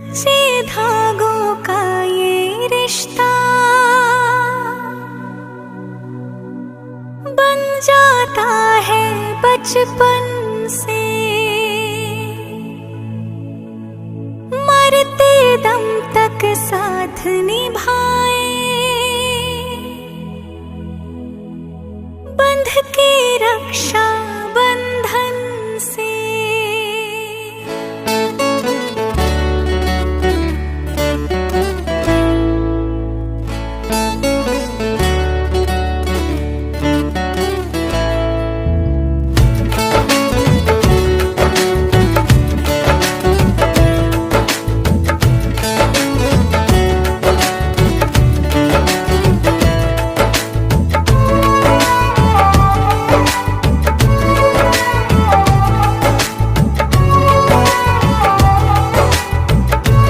से धागों का ये रिश्ता बन जाता है बचपन से, मरते दम तक साथ निभाए, बंध के रक्षा